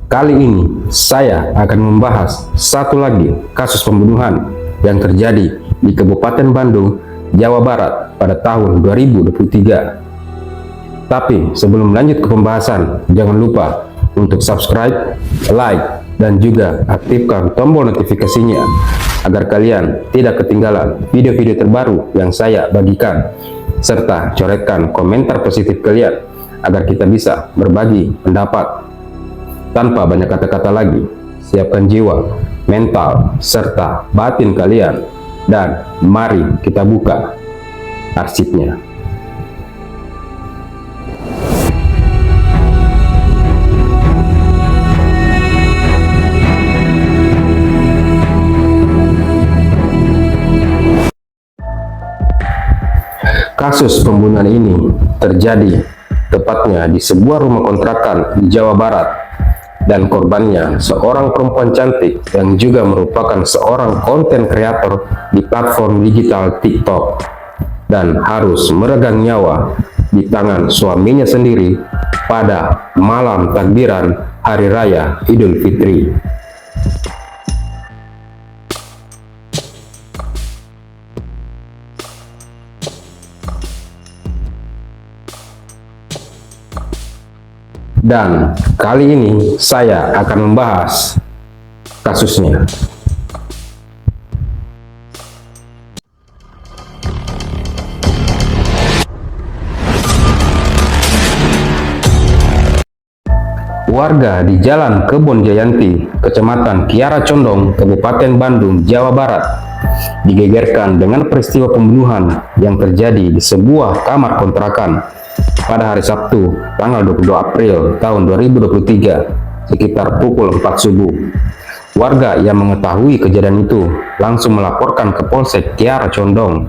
Kali ini saya akan membahas satu lagi kasus pembunuhan yang terjadi di Kabupaten Bandung, Jawa Barat pada tahun 2023. Tapi sebelum lanjut ke pembahasan, jangan lupa untuk subscribe, like, dan juga aktifkan tombol notifikasinya agar kalian tidak ketinggalan video-video terbaru yang saya bagikan, serta coretkan komentar positif kalian agar kita bisa berbagi pendapat. Tanpa banyak kata-kata lagi, siapkan jiwa, mental, serta batin kalian, dan mari kita buka arsipnya. Kasus pembunuhan ini terjadi tepatnya di sebuah rumah kontrakan di Jawa Barat, dan korbannya seorang perempuan cantik yang juga merupakan seorang konten kreator di platform digital TikTok, dan harus meregang nyawa di tangan suaminya sendiri pada malam takbiran Hari Raya Idul Fitri. Dan kali ini saya akan membahas kasusnya. Warga di Jalan Kebon Jayanti, Kecamatan Kiara Condong, Kabupaten Bandung, Jawa Barat, digegerkan dengan peristiwa pembunuhan yang terjadi di sebuah kamar kontrakan pada hari Sabtu, tanggal 22 April tahun 2023, sekitar pukul 4 subuh. Warga yang mengetahui kejadian itu langsung melaporkan ke Polsek Kiara Condong.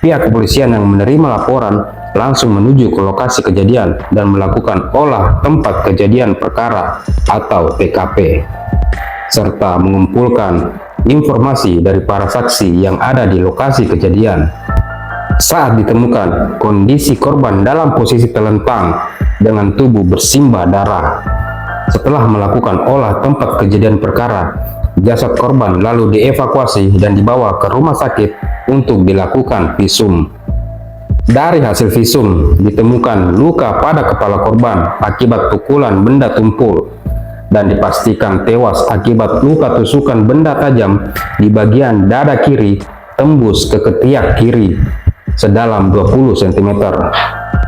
Pihak kepolisian yang menerima laporan langsung menuju ke lokasi kejadian dan melakukan olah tempat kejadian perkara atau TKP, serta mengumpulkan informasi dari para saksi yang ada di lokasi kejadian. Saat ditemukan, kondisi korban dalam posisi telentang dengan tubuh bersimbah darah. Setelah melakukan olah tempat kejadian perkara, jasad korban lalu dievakuasi dan dibawa ke rumah sakit untuk dilakukan visum. Dari hasil visum, ditemukan luka pada kepala korban akibat pukulan benda tumpul, dan dipastikan tewas akibat luka tusukan benda tajam di bagian dada kiri tembus ke ketiak kiri sedalam 20 cm,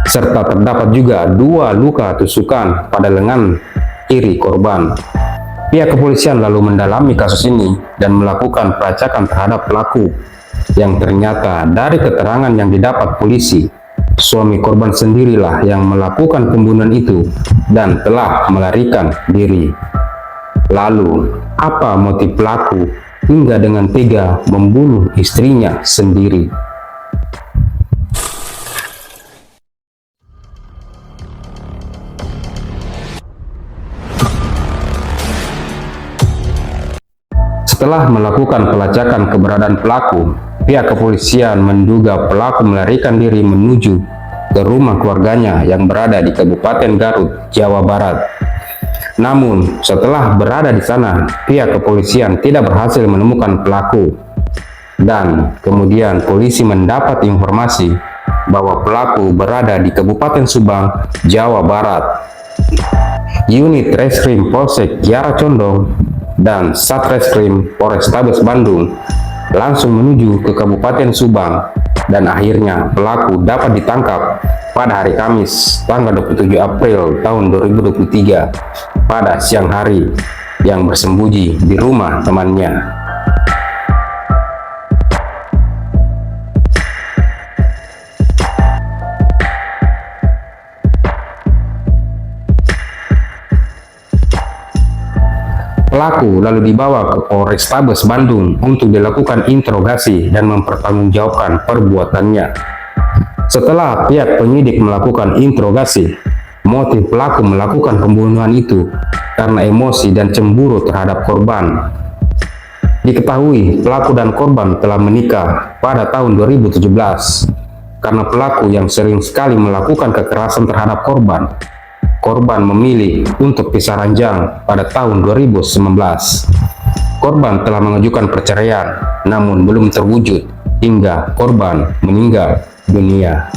serta terdapat juga 2 luka tusukan pada lengan kiri korban. Pihak kepolisian lalu mendalami kasus ini dan melakukan pelacakan terhadap pelaku, yang ternyata dari keterangan yang didapat polisi, suami korban sendirilah yang melakukan pembunuhan itu dan telah melarikan diri. Lalu, apa motif pelaku hingga dengan tega membunuh istrinya sendiri? Setelah melakukan pelacakan keberadaan pelaku, pihak kepolisian menduga pelaku melarikan diri menuju ke rumah keluarganya yang berada di Kabupaten Garut, Jawa Barat. Namun, setelah berada di sana, pihak kepolisian tidak berhasil menemukan pelaku. Dan kemudian polisi mendapat informasi bahwa pelaku berada di Kabupaten Subang, Jawa Barat. Unit Reskrim Polsek Kiara Condong dan Satreskrim Polrestabes Bandung langsung menuju ke Kabupaten Subang, dan akhirnya pelaku dapat ditangkap pada hari Kamis tanggal 27 April tahun 2023 pada siang hari yang bersembunyi di rumah temannya. Pelaku lalu dibawa ke Polrestabes Bandung untuk dilakukan interogasi dan mempertanggungjawabkan perbuatannya. Setelah pihak penyidik melakukan interogasi, motif pelaku melakukan pembunuhan itu karena emosi dan cemburu terhadap korban. Diketahui pelaku dan korban telah menikah pada tahun 2017 karena pelaku yang sering sekali melakukan kekerasan terhadap korban. Korban memilih untuk pisah ranjang pada tahun 2019. Korban telah mengajukan perceraian, namun belum terwujud hingga korban meninggal dunia.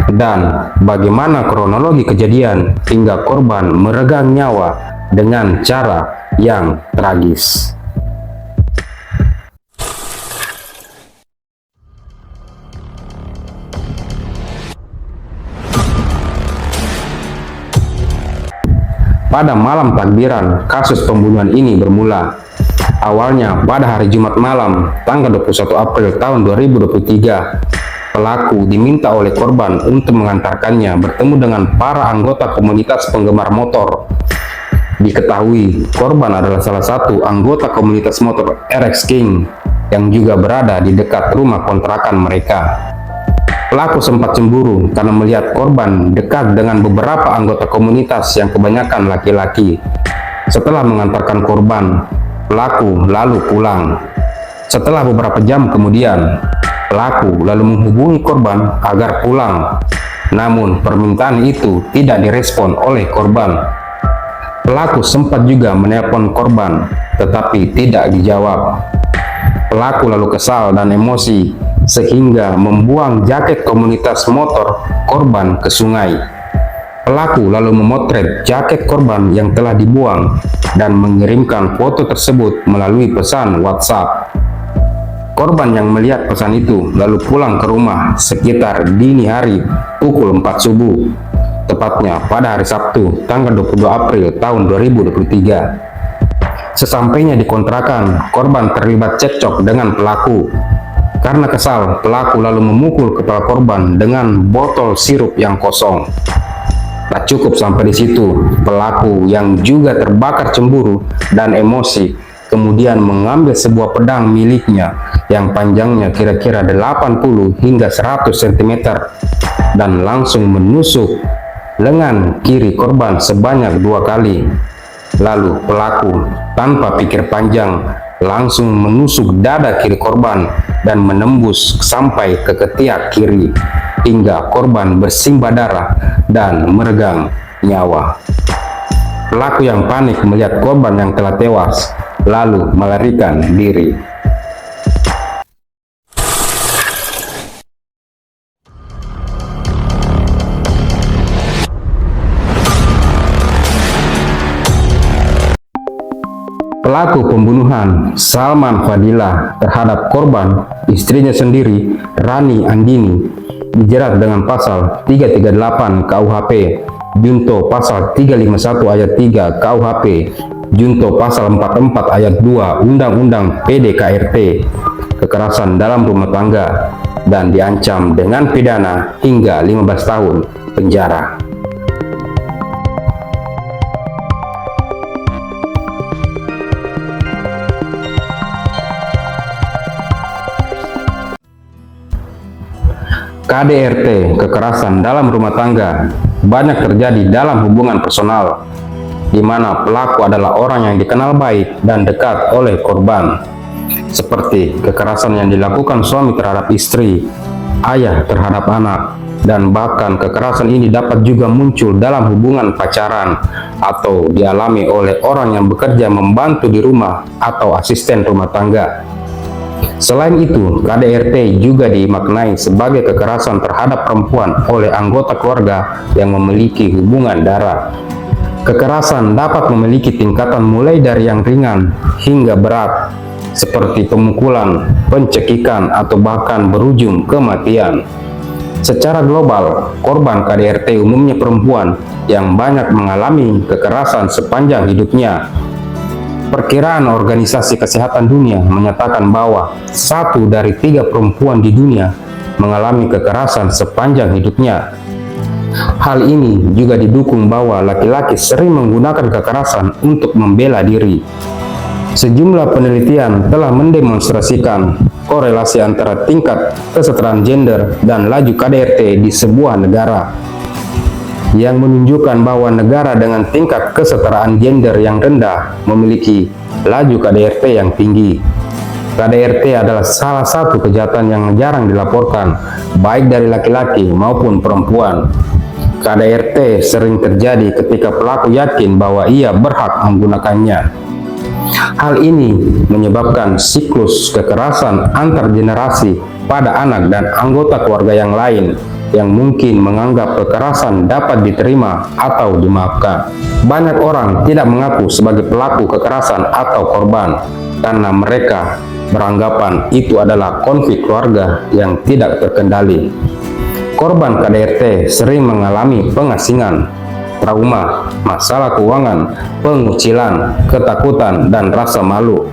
Dan bagaimana kronologi kejadian hingga korban meregang nyawa dengan cara yang tragis? Pada malam takbiran, kasus pembunuhan ini bermula. Awalnya pada hari Jumat malam, tanggal 21 April tahun 2023, pelaku diminta oleh korban untuk mengantarkannya bertemu dengan para anggota komunitas penggemar motor. Diketahui, korban adalah salah satu anggota komunitas motor RX King yang juga berada di dekat rumah kontrakan mereka. Pelaku sempat cemburu karena melihat korban dekat dengan beberapa anggota komunitas yang kebanyakan laki-laki. Setelah mengantarkan korban, pelaku lalu pulang. Setelah beberapa jam kemudian, pelaku lalu menghubungi korban agar pulang. Namun permintaan itu tidak direspon oleh korban. Pelaku sempat juga menelpon korban, tetapi tidak dijawab. Pelaku lalu kesal dan emosi sehingga membuang jaket komunitas motor korban ke sungai. Pelaku lalu memotret jaket korban yang telah dibuang dan mengirimkan foto tersebut melalui pesan WhatsApp. Korban yang melihat pesan itu lalu pulang ke rumah sekitar dini hari pukul 4 subuh, tepatnya pada hari Sabtu tanggal 22 April tahun 2023. Sesampainya di kontrakan, korban terlibat cekcok dengan pelaku. Karena kesal, pelaku lalu memukul kepala korban dengan botol sirup yang kosong. Tak cukup sampai di situ, pelaku yang juga terbakar cemburu dan emosi kemudian mengambil sebuah pedang miliknya yang panjangnya kira-kira 80 hingga 100 cm dan langsung menusuk lengan kiri korban sebanyak 2 kali. Lalu pelaku tanpa pikir panjang langsung menusuk dada kiri korban dan menembus sampai ke ketiak kiri hingga korban bersimbah darah dan meregang nyawa. Pelaku yang panik melihat korban yang telah tewas lalu melarikan diri. Pelaku pembunuhan Salman Fadilah terhadap korban, istrinya sendiri, Rani Andini, dijerat dengan pasal 338 KUHP, junto pasal 351 ayat 3 KUHP, junto pasal 44 ayat 2 Undang-Undang PDKRT, kekerasan dalam rumah tangga, dan diancam dengan pidana hingga 15 tahun penjara. KDRT, kekerasan dalam rumah tangga, banyak terjadi dalam hubungan personal, di mana pelaku adalah orang yang dikenal baik dan dekat oleh korban, seperti kekerasan yang dilakukan suami terhadap istri, ayah terhadap anak, dan bahkan kekerasan ini dapat juga muncul dalam hubungan pacaran atau dialami oleh orang yang bekerja membantu di rumah atau asisten rumah tangga. Selain itu, KDRT juga dimaknai sebagai kekerasan terhadap perempuan oleh anggota keluarga yang memiliki hubungan darah. Kekerasan dapat memiliki tingkatan mulai dari yang ringan hingga berat, seperti pemukulan, pencekikan, atau bahkan berujung kematian. Secara global, korban KDRT umumnya perempuan yang banyak mengalami kekerasan sepanjang hidupnya. Perkiraan Organisasi Kesehatan Dunia menyatakan bahwa 1 dari 3 perempuan di dunia mengalami kekerasan sepanjang hidupnya. Hal ini juga didukung bahwa laki-laki sering menggunakan kekerasan untuk membela diri. Sejumlah penelitian telah mendemonstrasikan korelasi antara tingkat kesetaraan gender dan laju KDRT di sebuah negara, yang menunjukkan bahwa negara dengan tingkat kesetaraan gender yang rendah memiliki laju KDRT yang tinggi. KDRT adalah salah satu kejahatan yang jarang dilaporkan, baik dari laki-laki maupun perempuan. KDRT sering terjadi ketika pelaku yakin bahwa ia berhak menggunakannya. Hal ini menyebabkan siklus kekerasan antar generasi pada anak dan anggota keluarga yang lain, yang mungkin menganggap kekerasan dapat diterima atau dimaafkan. Banyak orang tidak mengaku sebagai pelaku kekerasan atau korban karena mereka beranggapan itu adalah konflik keluarga yang tidak terkendali. Korban KDRT sering mengalami pengasingan, trauma, masalah keuangan, pengucilan, ketakutan, dan rasa malu.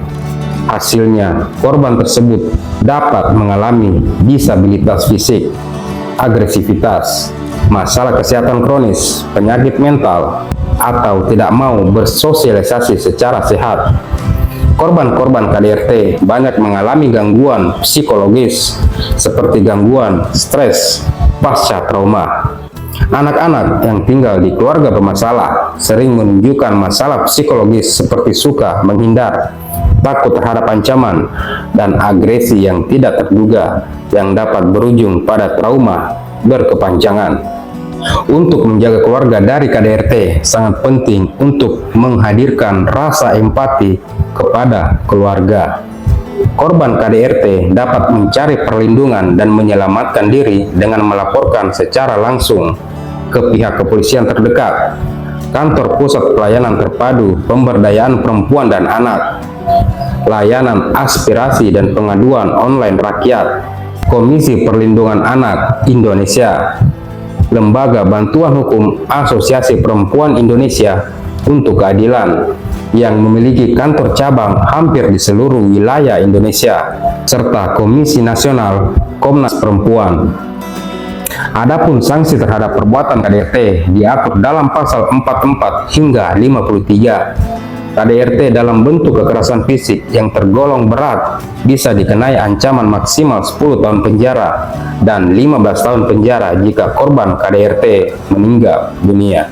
Hasilnya, korban tersebut dapat mengalami disabilitas fisik, agresivitas, masalah kesehatan kronis, penyakit mental, atau tidak mau bersosialisasi secara sehat. Korban-korban KDRT banyak mengalami gangguan psikologis seperti gangguan stres pasca trauma. Anak-anak yang tinggal di keluarga bermasalah sering menunjukkan masalah psikologis seperti suka menghindar, takut terhadap ancaman, dan agresi yang tidak terduga yang dapat berujung pada trauma berkepanjangan. Untuk menjaga keluarga dari KDRT, sangat penting untuk menghadirkan rasa empati kepada keluarga. Korban KDRT dapat mencari perlindungan dan menyelamatkan diri dengan melaporkan secara langsung ke pihak kepolisian terdekat, Kantor Pusat Pelayanan Terpadu Pemberdayaan Perempuan dan Anak, Layanan Aspirasi dan Pengaduan Online Rakyat, Komisi Perlindungan Anak Indonesia, Lembaga Bantuan Hukum Asosiasi Perempuan Indonesia untuk Keadilan, yang memiliki kantor cabang hampir di seluruh wilayah Indonesia, serta Komisi Nasional Komnas Perempuan. Adapun sanksi terhadap perbuatan KDRT diatur dalam pasal 44 hingga 53. KDRT dalam bentuk kekerasan fisik yang tergolong berat bisa dikenai ancaman maksimal 10 tahun penjara dan 15 tahun penjara jika korban KDRT meninggal dunia.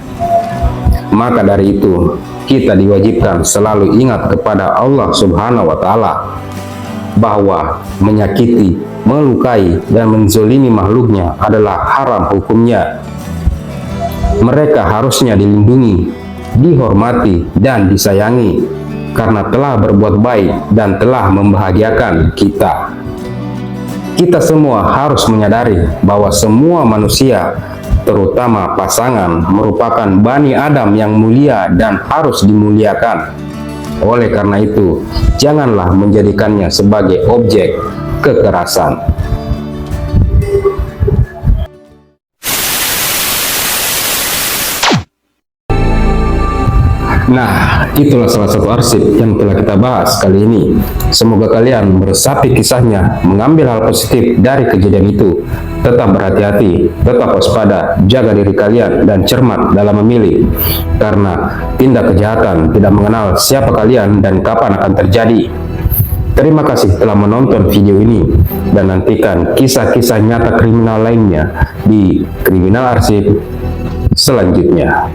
Maka dari itu, kita diwajibkan selalu ingat kepada Allah Subhanahu wa Ta'ala bahwa menyakiti, melukai, dan menzolimi makhluknya adalah haram hukumnya. Mereka harusnya dilindungi, dihormati, dan disayangi karena telah berbuat baik dan telah membahagiakan kita. Kita semua harus menyadari bahwa semua manusia, terutama pasangan, merupakan Bani Adam yang mulia dan harus dimuliakan. Oleh karena itu, janganlah menjadikannya sebagai objek kekerasan. Nah, itulah salah satu arsip yang telah kita bahas kali ini. Semoga kalian meresapi kisahnya, mengambil hal positif dari kejadian itu. Tetap berhati-hati, tetap waspada, jaga diri kalian, dan cermat dalam memilih. Karena tindak kejahatan tidak mengenal siapa kalian dan kapan akan terjadi. Terima kasih telah menonton video ini, dan nantikan kisah-kisah nyata kriminal lainnya di Kriminal Arsip selanjutnya.